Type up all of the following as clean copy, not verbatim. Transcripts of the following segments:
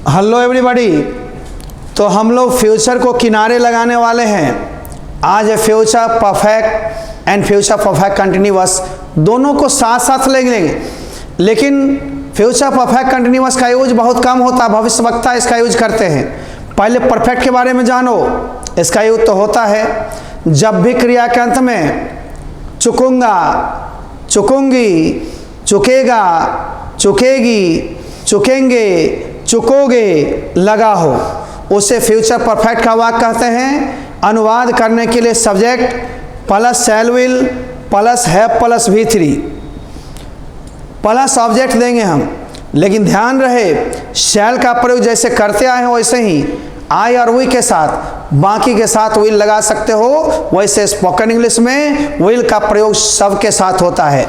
Hello everybody. तो हम लोग फ्यूचर को किनारे लगाने वाले हैं। आज है future perfect and future perfect continuous, दोनों को साथ साथ लेंगे। लेकिन फ्यूचर परफेक्ट कंटिन्यूअस का यूज बहुत कम होता है, भविष्यवक्ता इसका यूज करते हैं। पहले परफेक्ट के बारे में जानो। इसका यूज तो होता है जब भी क्रिया के अंत में चुकूंगा, चुकूंगी, चुकेगा, चुकेगी, चुकेंगे, चुकोगे लगा हो, उसे फ्यूचर परफेक्ट का वाक्य कहते हैं। अनुवाद करने के लिए subject plus shell will plus have plus V3 plus object देंगे हम। लेकिन ध्यान रहे, शैल का प्रयोग जैसे करते आए हैं वैसे ही आई और वी के साथ, बाकी के साथ विल लगा सकते हो। वैसे स्पोकन इंग्लिश में विल का प्रयोग सबके साथ होता है।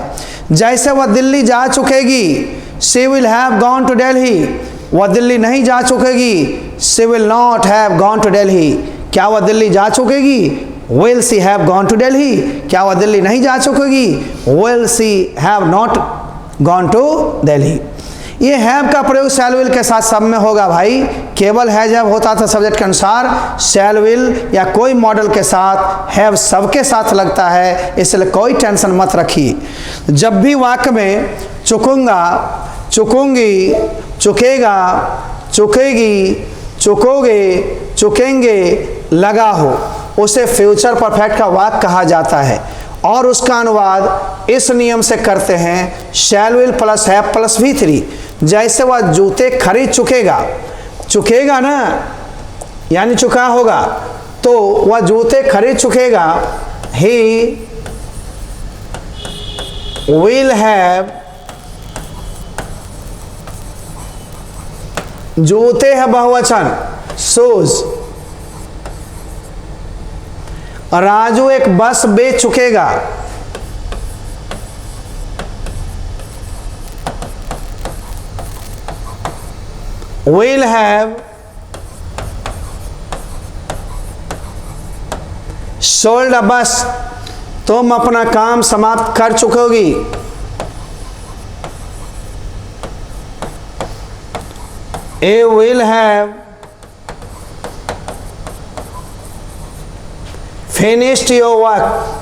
जैसे वह दिल्ली जा चुकेगी, she will have gone to Delhi. वह दिल्ली नहीं जा चुकेगी, she will not have gone to Delhi. क्या वह दिल्ली जा चुकेगी? Will she have gone to Delhi. क्या वह दिल्ली नहीं जा चुकेगी? Will she have not gone to Delhi. ये हैव का प्रयोग शैल विल के साथ सब में होगा भाई। केवल है जब होता था सब्जेक्ट के अनुसार, शैल विल या कोई मॉडल के साथ हैव सबके साथ लगता है, इसलिए कोई टेंशन मत रखिए। जब भी वाक्य में चुकूंगा, चुकूंगी, चुकेगा, चुकेगी, चुकोगे, चुकेंगे लगा हो, उसे फ्यूचर परफेक्ट का वाक्य कहा जाता है। और उसका अनुवाद इस नियम से करते हैं, शैल will plus have plus V3। जैसे वह जूते खरीद चुकेगा, चुकेगा ना यानी चुका होगा, तो वह जूते खरीद चुकेगा। ही विल हैव, जूते है बहुवचन, शूज। राजू एक बस बेच चुकेगा। Will have sold a bus, तुम अपना काम समाप्त कर चुकोगी। ए will have finished your work.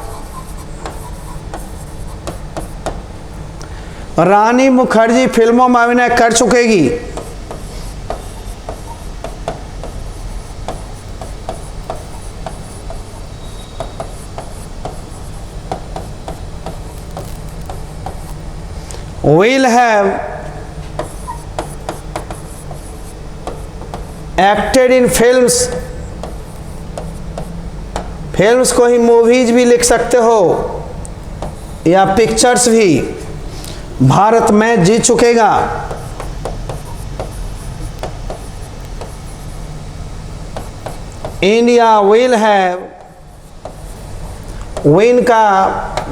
Rani Mukherjee फिल्मों में अभिनय कर चुकेगी। Will have acted in films. Films को ही मूवीज भी लिख सकते हो या पिक्चर्स भी। भारत मैच जीत चुकेगा। इंडिया विल हैव, विन का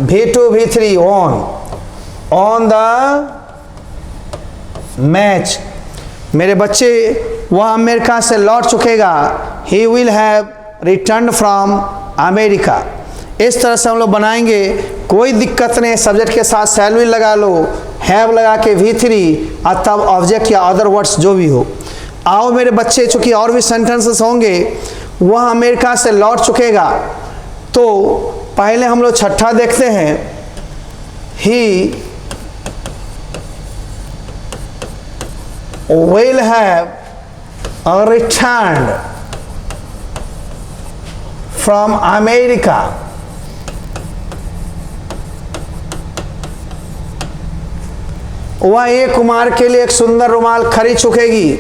V2 V3 on the match. मेरे बच्चे वह अमेरिका से लौट चुकेगा। He will have return from America. इस तरह से हम लोग बनाएंगे, कोई दिक्कत नहीं। सब्जेक्ट के साथ शैल विल लगा लो, हैव लगा के V3 और तब ऑब्जेक्ट या अदर वर्ड्स जो भी हो। आओ मेरे बच्चे, चूंकि और भी सेंटेंसेस होंगे। वह अमेरिका से लौट चुकेगा, तो पहले हम लोग छठा देखते हैं। ही will have returned from America। वह एक कुमार के लिए एक सुंदर रुमाल खरीद चुकेगी।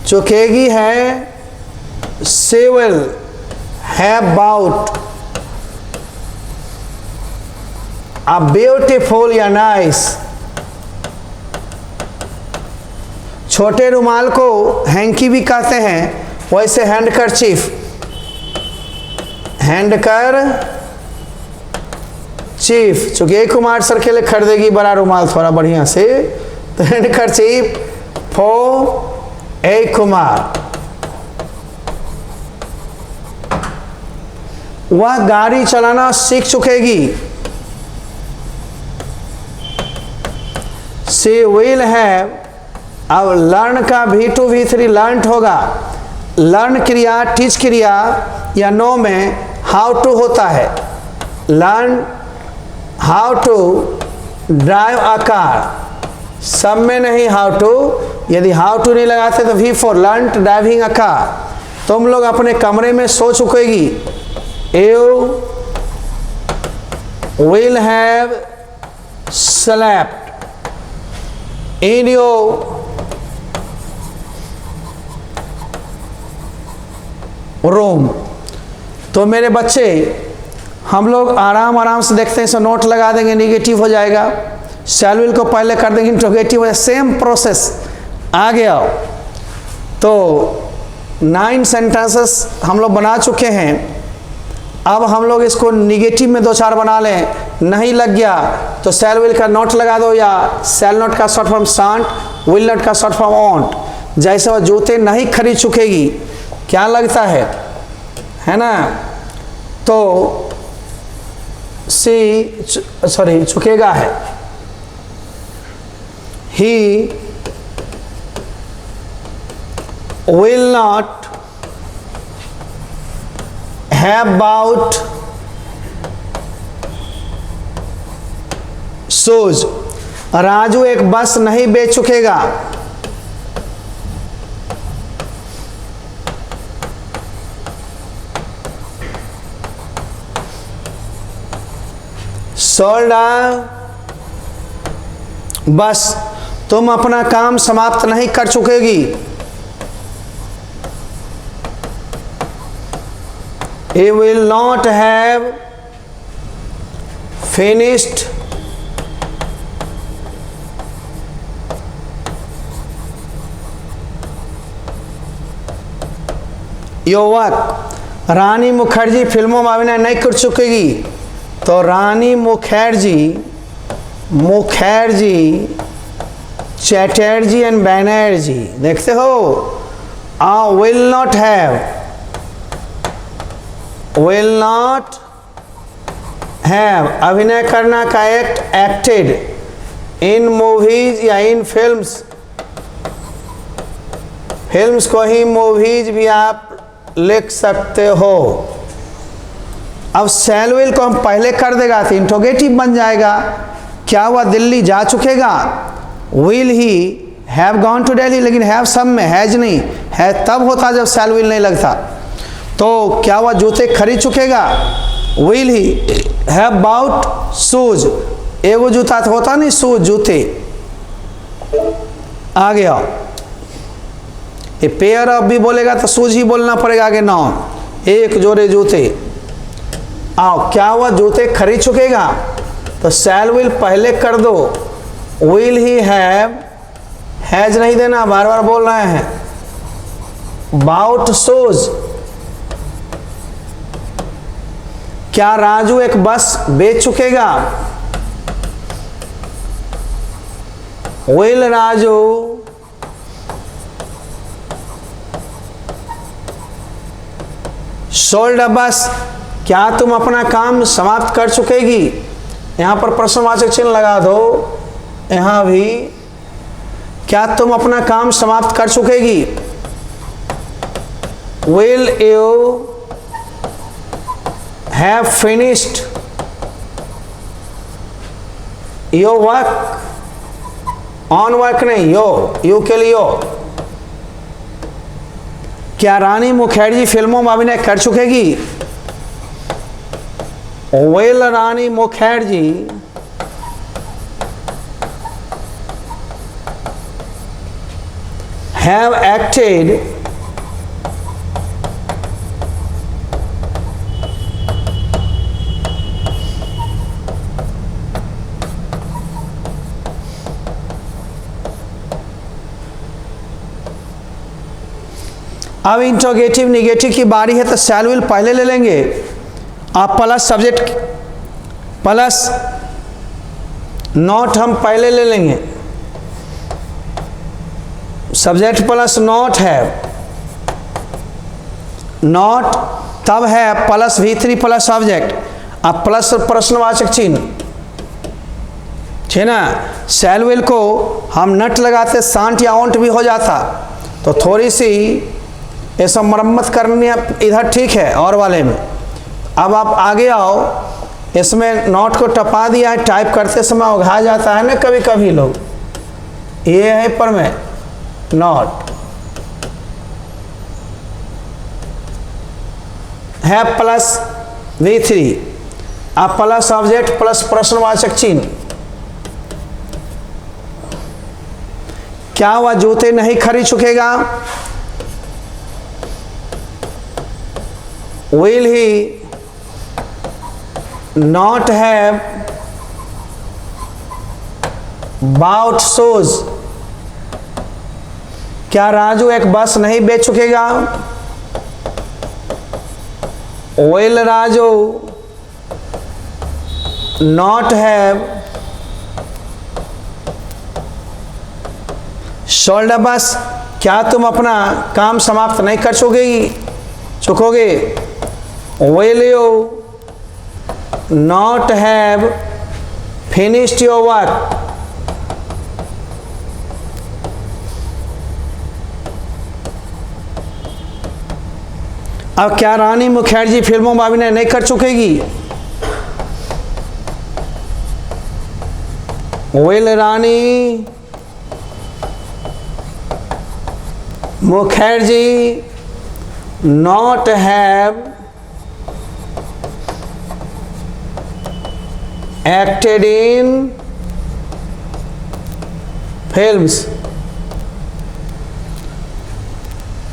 चुकेगी है she will have bought a beautiful या nice। छोटे रुमाल को हैंकी भी कहते हैं, वैसे हैंडकरचीफ, हैंडकर चीफ। चूंकि एक कुमार सर के लिए खरीदेगी बड़ा रुमाल थोड़ा बढ़िया से, तो हैंडकरचीफ फॉर ए कुमार। वह गाड़ी चलाना सीख चुकेगी। She will have अब लर्न का V2 V3 लर्नड होगा। लर्न क्रिया टीच क्रिया या नो में हाउ टू होता है। Learn how to drive a car, सब में नहीं हाउ टू। यदि हाउ टू नहीं लगाते तो V4 learn driving a car. तुम लोग अपने कमरे में सो चुकेगी। You will have slept in your room. तो मेरे बच्चे, हम लोग आराम आराम से देखते हैं, सो नोट लगा देंगे, निगेटिव हो जाएगा। शैल विल को पहले कर देंगे इंट्रोगेटिव हो, सेम प्रोसेस आ गया। तो 9 सेंटेंसेस हम लोग बना चुके हैं। अब हम लोग इसको निगेटिव में 2-4 बना लें। नहीं लग गया तो शैल विल का नोट लगा दो, या शैल नोट का short form shan't, will note का शॉर्ट फॉर्म ऑन्ट। जैसे वो जूते नहीं खरीद चुकेगी, क्या लगता है ना? तो चुकेगा है। He will not have bought shoes. Raju एक बस नहीं बेच चुकेगा। सोल्ड बस तुम अपना काम समाप्त नहीं कर चुकेगी। He will not have finished your work। रानी मुखर्जी फिल्मों में अभिनय नहीं कर चुकेगी। तो रानी मुखर्जी चैटर्जी एंड बैनर्जी, देखते हो, विल नॉट हैव अभिनय करना का एक्टेड इन मूवीज या इन फिल्म्स। फिल्म्स को ही मूवीज भी आप लिख सकते हो। अब शैल विल को हम पहले कर देगा तो इंट्रोगेटिव बन जाएगा। क्या हुआ? दिल्ली जा चुकेगा। Will he have gone to Delhi, लेकिन हैव सब में, हैज नहीं। है तब होता जब शैल विल नहीं लगता। तो क्या हुआ? जूते खरीद चुकेगा। Will he have bought shoes. एगो जूता तो होता नहीं, शूज जूते आ गया। ये पेयर ऑफ भी बोलेगा तो शूज ही बोलना पड़ेगा आगे। नाउन, एक जोड़े जूते। आओ, क्या हुआ? जूते खरीद चुकेगा। तो शैल विल पहले कर दो। विल ही हैव, हैज नहीं देना, बार बार बोल रहे हैं। Bought shoes. क्या राजू एक बस बेच चुकेगा? Will Raju sold a bus. क्या तुम अपना काम समाप्त कर चुकेगी? यहां पर प्रश्नवाचक चिन्ह लगा दो। यहां भी क्या तुम अपना काम समाप्त कर चुकेगी? Will you have finished your work? On work नहीं, यू के लिए यो। क्या रानी मुखर्जी फिल्मों में अभिनय कर चुकेगी? Will Rani Mukherjee have acted अब इंट्रोगेटिव निगेटिव की बारी है तो शैल विल पहले ले लेंगे। आप प्लस सब्जेक्ट प्लस नॉट हम पहले ले लेंगे। सब्जेक्ट प्लस नॉट है, नॉट तब है प्लस V3 प्लस सब्जेक्ट, अब प्लस प्रश्नवाचक चिन्ह। ठीक ना। शैल विल को हम नट लगाते सांट या ओंट भी हो जाता, तो थोड़ी सी ऐसा मरम्मत करनी है इधर, ठीक है, और वाले में। अब आप आगे आओ, इसमें नॉट को टपा दिया है, टाइप करते समय उघा जाता है ना कभी कभी लोग, ये है पर में नॉट है प्लस V3, अब प्लस ऑब्जेक्ट प्लस प्रश्नवाचक चिन्ह। क्या वह जूते नहीं खरीद चुकेगा? Will he not have bought shoes? क्या राजू एक बस नहीं बेच चुकेगा? Will Raju not have sold a bus? क्या तुम अपना काम समाप्त नहीं कर चुकोगे? Will you not have finished your work? अब क्या रानी मुखर्जी फिल्मों में अभिनय नहीं कर चुकेगी? Will Rani Mukherjee not have acted in films?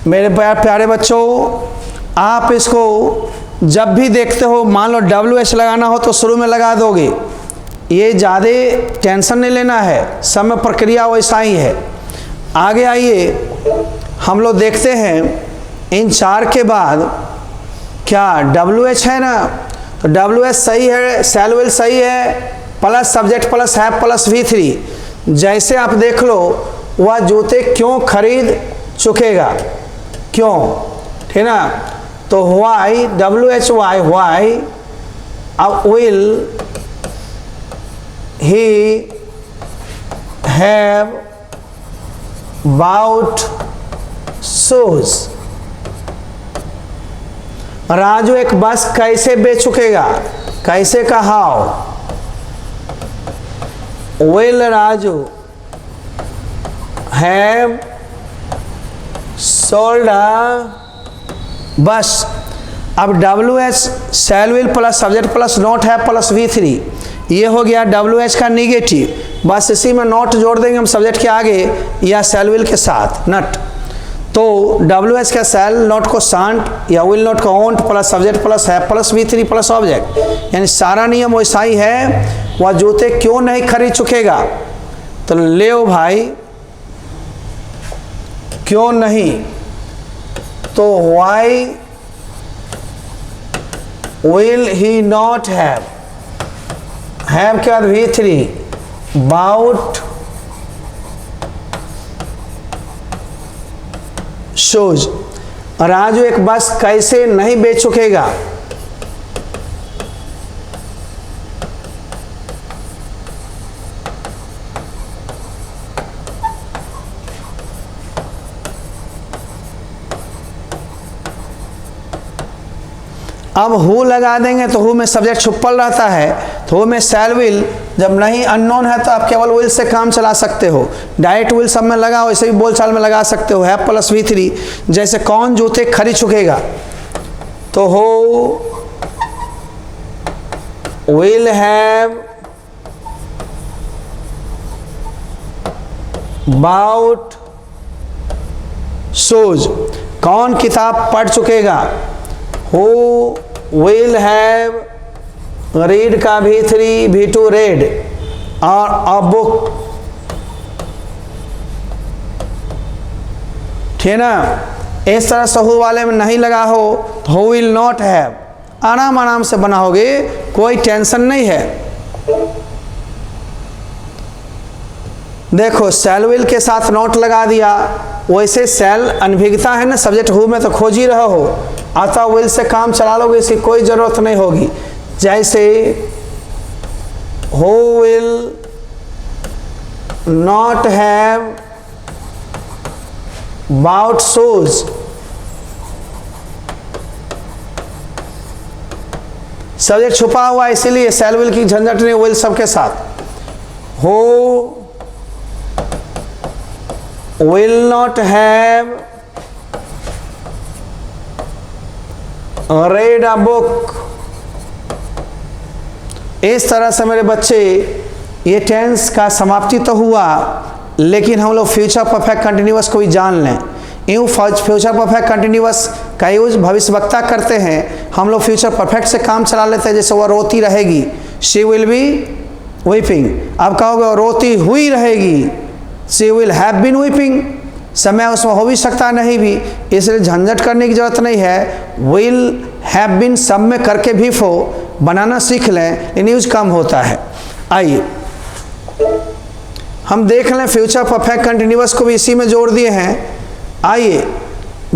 मेरे प्यारे बच्चों, आप इसको जब भी देखते हो, मान लो WH लगाना हो तो शुरू में लगा दोगे, ये ज़्यादा टेंशन नहीं लेना है, समय प्रक्रिया वैसा ही है। आगे आइए, हम लोग देखते हैं इन चार के बाद क्या WH है ना, तो WH सही है, शैल विल सही है, plus subject plus have plus V3। जैसे आप देख लो, वह जूते क्यों खरीद चुकेगा, क्यों, ठीक ना। तो why, WHY, why, अब will he have bought shoes? Raju एक बस कैसे बेच चुकेगा, कैसे का how? Will Raju have sold a बस। अब WH shell will plus subject plus not है प्लस V3, ये हो गया WH का निगेटिव। बस इसी में नॉट जोड़ देंगे हम सब्जेक्ट के आगे या शैल विल के साथ नट। तो WH का शैल नॉट को सांट या विल नॉट को ओंट प्लस सब्जेक्ट प्लस है प्लस V3 प्लस ऑब्जेक्ट, यानी सारा नियम वैसा ही है। वह जूते क्यों नहीं खरीद चुकेगा, तो ले भाई क्यों नहीं, तो why will he not have, के बाद V3 bought shoes। राजू एक बस कैसे नहीं बेच चुकेगा, अब हु लगा देंगे तो हु में सब्जेक्ट छुपल रहता है, तो हु में शैल विल जब नहीं अननोन है तो आप केवल विल से काम चला सकते हो। डायरेक्ट विल सब में लगा, वैसे भी बोलचाल में लगा सकते हो, है प्लस V3। जैसे कौन जूते खरीद चुकेगा, तो हो विल हैव बाउट शूज। कौन किताब पढ़ चुकेगा, Who will have read का V3 V2 read और a book, ठीक ना। इस तरह से हु वाले में नहीं लगा हो तो who will not have, आराम आराम से बनाओगे, कोई टेंशन नहीं है। देखो शैल विल के साथ नोट लगा दिया, वैसे शैल अनभिज्ञता है ना, सब्जेक्ट हु में तो खोज ही रहे हो, अतः विल से काम चला लोगे, इसकी कोई ज़रूरत नहीं होगी। जैसे who will not have bought shoes. Subject छुपा हुआ इसीलिए शैल विल की झंझट नहीं, विल सबके साथ। Who will not have read a book। इस तरह से मेरे बच्चे ये टेंस का समाप्ति तो हुआ, लेकिन हम लोग फ्यूचर परफेक्ट कंटिन्यूअस को भी जान लें। यूँ फ्यूचर परफेक्ट कंटिन्यूअस का यूज भविष्यवक्ता करते हैं, हम लोग फ्यूचर परफेक्ट से काम चला लेते हैं। जैसे वह रोती रहेगी, शी विल बी वीपिंग। अब कहोगे वो रोती हुई रहेगी, she will have been weeping. समय उसमें हो भी सकता नहीं भी, इसलिए झंझट करने की जरूरत नहीं है। विल हैव बीन सब में करके भी फो बनाना सीख लें, इन यूज कम होता है। आइए हम देख लें, फ्यूचर परफेक्ट कंटिन्यूअस को भी इसी में जोड़ दिए हैं। आइए,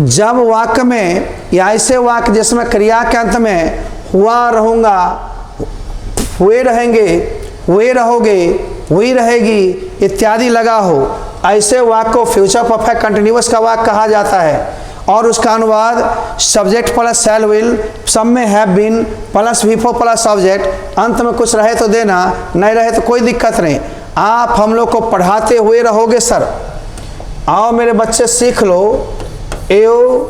जब वाक्य में या ऐसे वाक्य जिसमें क्रिया के अंत में हुआ रहूँगा, हुए रहेंगे, हुए रहोगे, हुई रहेगी इत्यादि लगा हो, ऐसे वाक्य को फ्यूचर परफेक्ट कंटिन्यूअस का वाक्य कहा जाता है। और उसका अनुवाद सब्जेक्ट प्लस शैल विल, सब में have been plus V four plus subject, अंत में कुछ रहे तो देना, नहीं रहे तो कोई दिक्कत नहीं। आप हम लोग को पढ़ाते हुए रहोगे सर। आओ मेरे बच्चे सीख लो, यू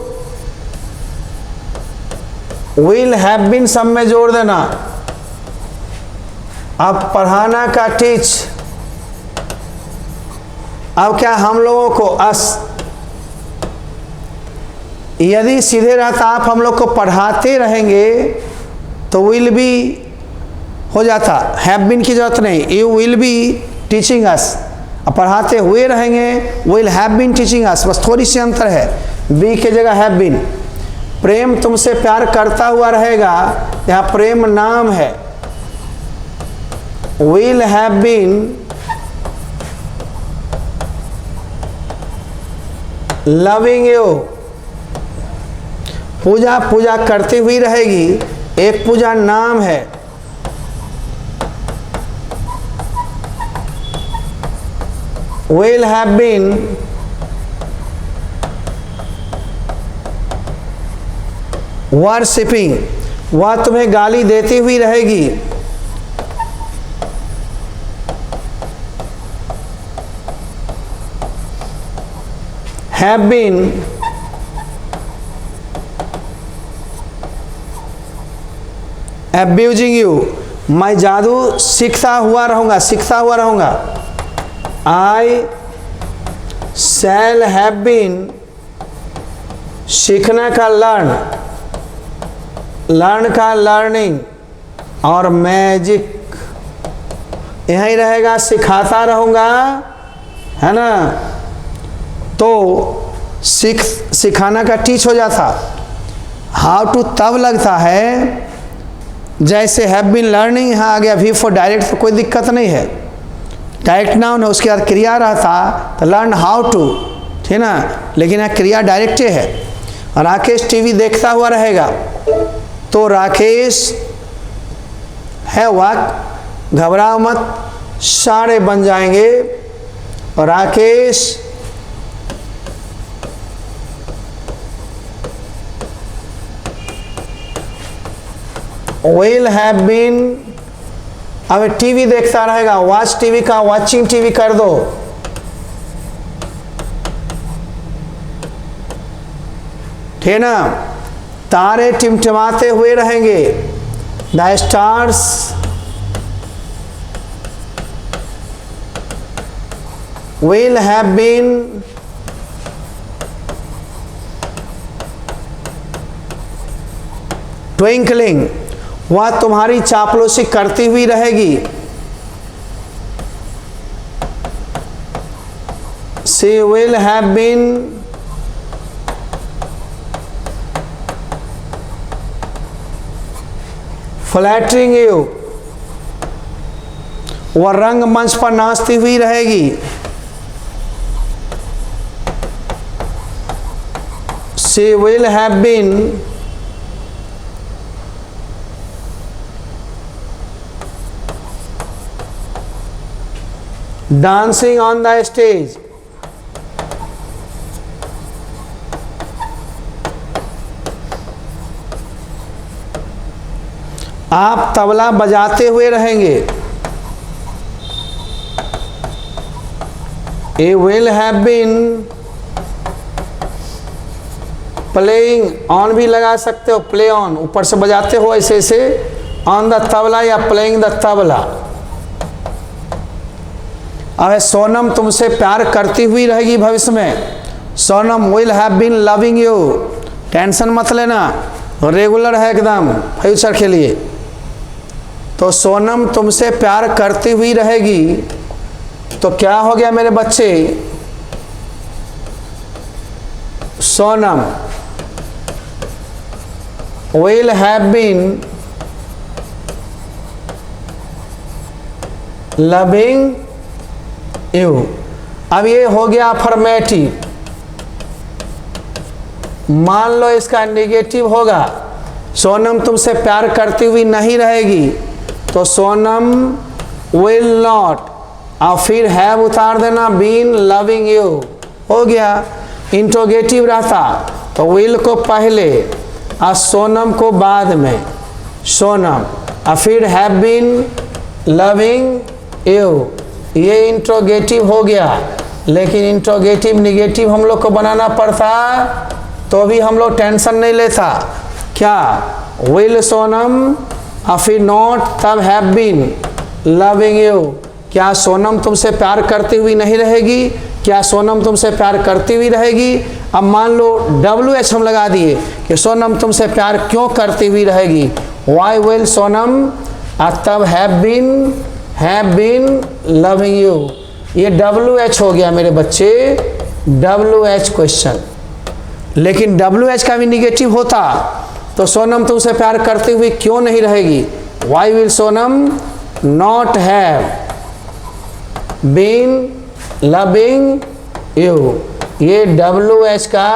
विल हैव बीन सब में जोड़ देना। अब पढ़ाना का टीच, अब क्या हम लोगों को यदि सीधे रहता आप हम लोग को पढ़ाते रहेंगे तो विल बी हो जाता, हैव बीन की जरूरत नहीं। You will be teaching us, अब पढ़ाते हुए रहेंगे, will have been teaching us, बस थोड़ी सी अंतर है, बी के जगह हैव बीन। प्रेम तुमसे प्यार करता हुआ रहेगा, यहाँ प्रेम नाम है। Will have been loving you, Puja पूजा करती हुई रहेगी, एक पूजा नाम है। will have been worshipping, वह तुम्हें गाली देती हुई रहेगी। have been abusing you, मैं जादू सीखता हुआ रहूँगा, सीखता हुआ रहूँगा। I shall have been, सीखने का लर्न, लर्न का लर्निंग, और मैजिक यहीं रहेगा, सिखाता रहूँगा, है ना। तो सिखाना का टीच हो जाता। हाउ टू तब लगता है जैसे हैव बीन लर्निंग, यहाँ आ गया वी फॉर डायरेक्ट, तो कोई दिक्कत नहीं है, डायरेक्ट नाउन है, उसके बाद क्रिया रहता तो लर्न हाउ टू, ठीक ना। लेकिन यहाँ क्रिया डायरेक्ट है। राकेश टीवी देखता हुआ रहेगा, तो राकेश है वाक, घबराओ मत, सारे बन जाएंगे। राकेश will have been, अब टीवी देखता रहेगा, वॉच टीवी का वॉचिंग टीवी कर दो। ठीक ना। तारे टिमटिमाते हुए रहेंगे, the stars will have been twinkling, वह तुम्हारी चापलूसी करती हुई रहेगी। She will have been flattering you, वह रंगमंच पर नाचती हुई रहेगी। She will have been dancing on the stage, आप तबला बजाते हुए रहेंगे। ए will have been playing, on भी लगा सकते हो, प्ले ऑन, ऊपर से बजाते हो ऐसे ऐसे, ऑन द तबला या प्लेइंग द तबला। अब सोनम तुमसे प्यार करती हुई रहेगी भविष्य में। Sonam will have been loving you, tension मत लेना, रेगुलर है एकदम फ्यूचर के लिए। तो सोनम तुमसे प्यार करती हुई रहेगी, तो क्या हो गया मेरे बच्चे, Sonam will have been loving you। अब ये हो गया अफर्मेटिव। मान लो इसका नेगेटिव होगा, सोनम तुमसे प्यार करती हुई नहीं रहेगी, तो सोनम will not, और फिर हैव उतार देना, been loving you हो गया। इंट्रोगेटिव रहता तो will को पहले और सोनम को बाद में, सोनम, और फिर हैव बीन लविंग यू, ये इंट्रोगेटिव हो गया। लेकिन इंट्रोगेटिव निगेटिव हम लोग को बनाना पड़ता तो भी हम लोग टेंशन नहीं लेता। क्या, विल सोनम और फिर नॉट, तब हैव बीन लविंग यू। क्या सोनम तुमसे प्यार करती हुई नहीं रहेगी, क्या सोनम तुमसे प्यार करती हुई रहेगी। अब मान लो WH हम लगा दिए कि सोनम तुमसे प्यार क्यों करती हुई रहेगी, वाई विल सोनम, और तब हैव बीन लविंग यू। ये WH हो गया मेरे बच्चे, WH क्वेश्चन। लेकिन WH का भी निगेटिव होता तो सोनम तुमसे प्यार करती हुई क्यों नहीं रहेगी, why will Sonam not have been loving you. ये WH का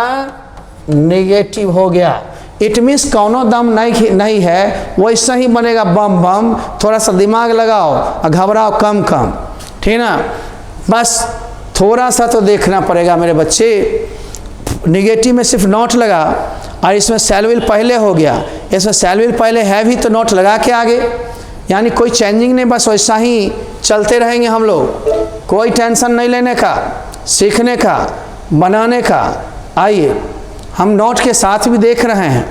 निगेटिव हो गया। इट मीन्स कौनो दम नहीं है, वैसा ही बनेगा बम बम। थोड़ा सा दिमाग लगाओ और घबराओ कम कम, ठीक ना। बस थोड़ा सा तो देखना पड़ेगा मेरे बच्चे। निगेटिव में सिर्फ नॉट लगा और इसमें शैल विल पहले हो गया, इसमें शैल विल पहले है भी तो नॉट लगा के आगे, यानी कोई चेंजिंग नहीं, बस वैसा ही चलते रहेंगे हम लोग। कोई टेंशन नहीं लेने का, सीखने का, बनाने का। आइए हम नोट के साथ भी देख रहे हैं,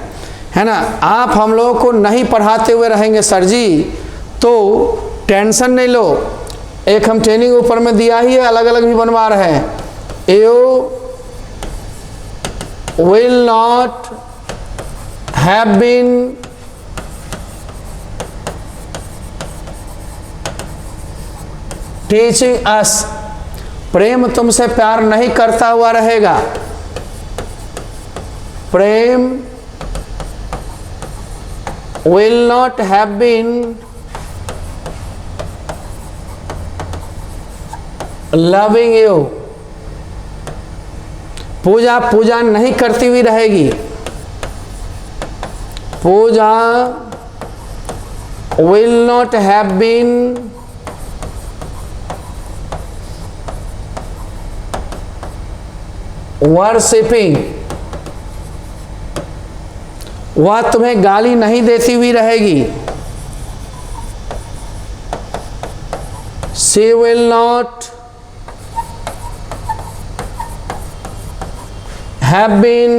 है ना। आप हम लोगों को नहीं पढ़ाते हुए रहेंगे सर जी, तो टेंशन नहीं लो। एक हम ट्रेनिंग ऊपर में दिया ही है, अलग अलग भी बनवा रहे हैं। You will not have been teaching us, Prem तुमसे प्यार नहीं करता हुआ रहेगा। प्रेम will not have been loving you। पूजा नहीं करती हुई रहेगी। पूजा will not have been worshipping, वह तुम्हें गाली नहीं देती हुई रहेगी। She will not have been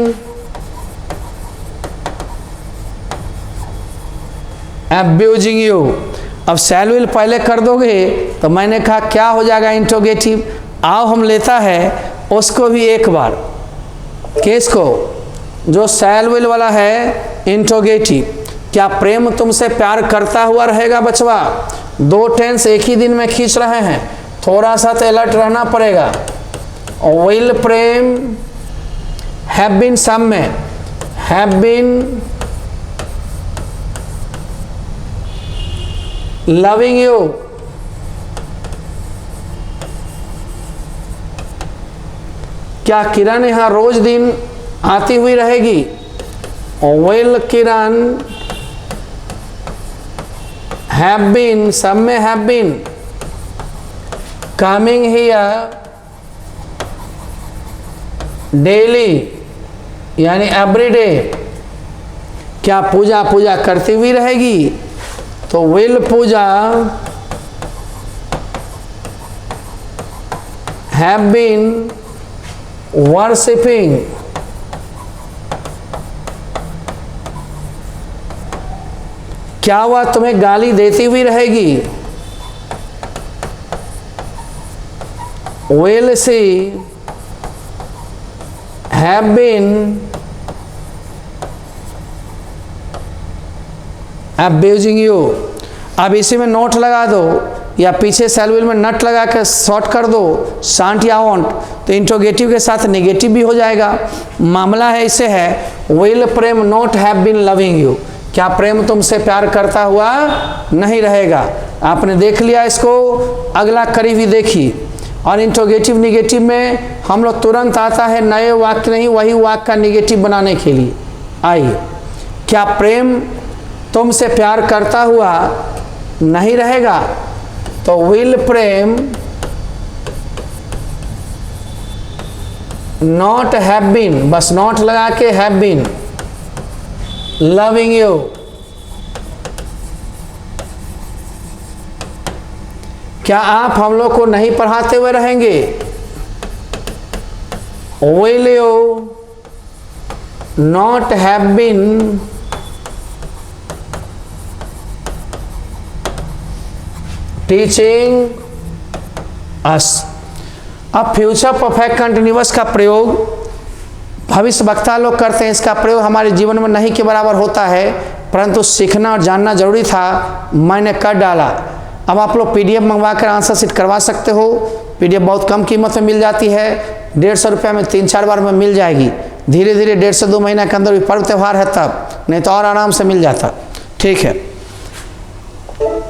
abusing you। अब शैल विल पहले कर दोगे तो मैंने कहा क्या हो जाएगा इंट्रोगेटिव। आओ हम लेता है उसको भी एक बार, केस को जो शैल विल वाला है इंट्रोगेटिव। क्या प्रेम तुमसे प्यार करता हुआ रहेगा बचवा। दो टेंस एक ही दिन में खींच रहे हैं, थोड़ा सा तो अलर्ट रहना पड़ेगा। विल प्रेम हैव बीन, सब में हैव बीन लविंग यू। क्या किरण यहाँ रोज दिन आती हुई रहेगी। विल किरण हैव बीन, सब में have been. Coming here daily यानी एवरीडे, क्या पूजा पूजा करती हुई रहेगी? तो will Puja have been worshipping क्या वह तुम्हें गाली देती हुई रहेगी? Will she have been abusing you. अब इसी में नोट लगा दो या पीछे सेलविल में नट लगा कर शॉर्ट कर दो, शांट या वॉन्ट, तो इंट्रोगेटिव के साथ नेगेटिव भी हो जाएगा। मामला है इसे है will Prem not have been loving you, क्या प्रेम तुमसे प्यार करता हुआ नहीं रहेगा? आपने देख लिया इसको, अगला कड़ी भी देखी। और इंट्रोगेटिव निगेटिव में हम लोग तुरंत आता है नए वाक्य नहीं, वही वाक्य का निगेटिव बनाने के लिए। आइए, क्या प्रेम तुमसे प्यार करता हुआ नहीं रहेगा? तो will Prem not have been, बस नॉट लगा के हैव बीन लविंग यू। क्या आप हम लोग को नहीं पढ़ाते हुए रहेंगे? Will you not have been teaching us. अब फ्यूचर परफेक्ट कंटिन्यूअस का प्रयोग भविष्य वक्ता लोग करते हैं, इसका प्रयोग हमारे जीवन में नहीं के बराबर होता है, परंतु सीखना और जानना जरूरी था, मैंने कर डाला। अब आप लोग पीडीएफ मंगवा कर आंसर शीट करवा सकते हो। पीडीएफ बहुत कम कीमत में मिल जाती है, 150 रुपये में 3-4 बार में मिल जाएगी। धीरे धीरे 1.5 से 2 महीना के अंदर भी पर्व त्यौहार है तब, नहीं तो और आराम से मिल जाता। ठीक है,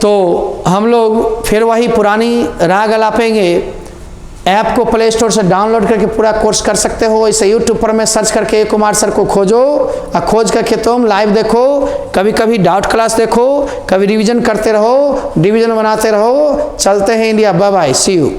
तो हम लोग फिर वही पुरानी राग अलापेंगे। ऐप को प्ले स्टोर से डाउनलोड करके पूरा कोर्स कर सकते हो। इसे यूट्यूब पर में सर्च करके ए कुमार सर को खोजो और खोज करके तुम लाइव देखो, कभी कभी डाउट क्लास देखो, कभी रिवीजन करते रहो, डिवीजन बनाते रहो। चलते हैं India, bye bye, see you.